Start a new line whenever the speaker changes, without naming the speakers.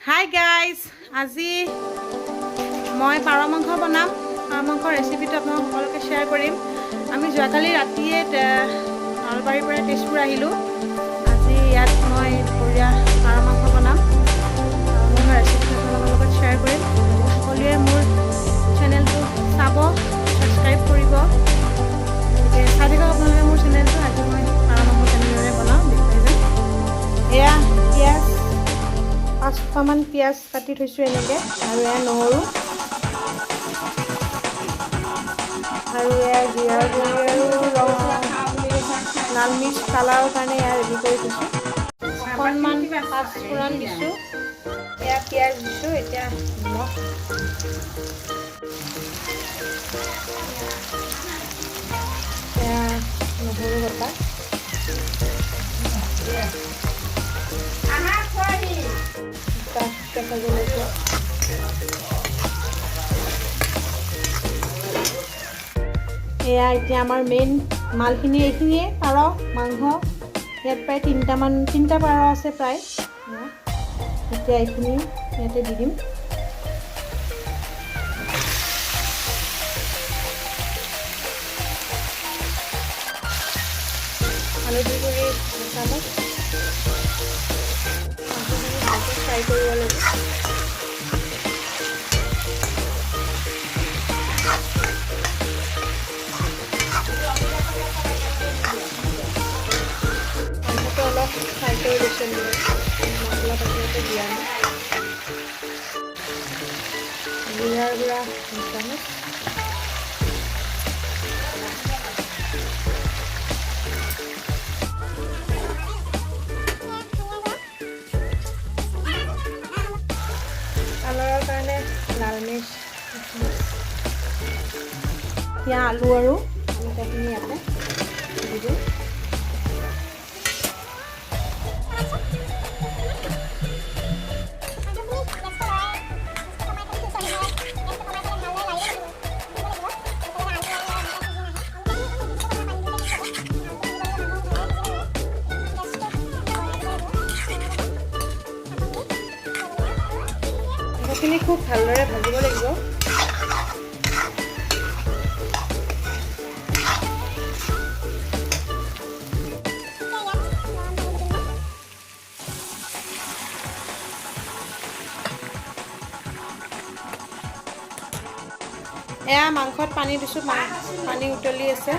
Hi guys, আজি মই পাৰ মাংস বনাম। পাৰ মাংসৰ ৰেচিপিটো আপোনালোকক সকলোকে শ্বেয়াৰ কৰিম। আমি যোৱাকালি ৰাতিয়ে নলবাৰীৰ পৰা তেজপুৰ আহিলোঁ। আজি ইয়াত মই দুপৰীয়া পাৰ মাংস বনাম। পাৰ মাংসৰ ৰেচিপিটো আপোনালোকৰ লগত শ্বেয়াৰ কৰিম। সকলোৱে মোৰ চেনেলটো চাব, ছাবস্ক্ৰাইব কৰিব। চাই থাকক আপোনালোকে মোৰ চেনেলটো। আজি মই পাৰ মাংস কেনেদৰে বনাওঁ দেখুৱাই যাম। এয়া পিঁয়াজ 5মান পিঁয়াজ কাটি থৈছোঁ এনেকৈ, আৰু এয়া নহৰু, আৰু এয়া জিৰাৰ গুড়ি আৰু লাল মিৰ্চ কালাৰৰ কাৰণে এয়া ৰেডি কৰি থৈছোঁ। অকণমান পাঁচফোৰণ দিছোঁ, এয়া পিঁয়াজ দিছোঁ, এতিয়া নিমখ, এয়া নহৰু বটা, কেঁচা জলকীয়া, এয়া এতিয়া আমাৰ মেইন মালখিনি এইখিনিয়ে। পাৰ মাংস ইয়াত প্ৰায় তিনিটা পাৰ আছে প্ৰায়। এতিয়া এইখিনি ইয়াতে দি দিম। হালধি গুড়ি চামুচ, ভালকৈ ফ্ৰাই কৰিব লাগিব। অলপ ফ্ৰাই কৰি দিছোঁ, মছলা পাতিটো দিয়া নাই। জিৰাৰ গুড়া 2 চামুচ, কালাৰৰ কাৰণে লাল মিৰ্চ, এতিয়া আলু আৰু অমিতাখিনি ইয়াতে দি দিওঁ। এইখিনি খুব ভালদৰে ভাজিব লাগিব। এয়া মাংসত পানী দিছোঁ, পানী উতলি আছে।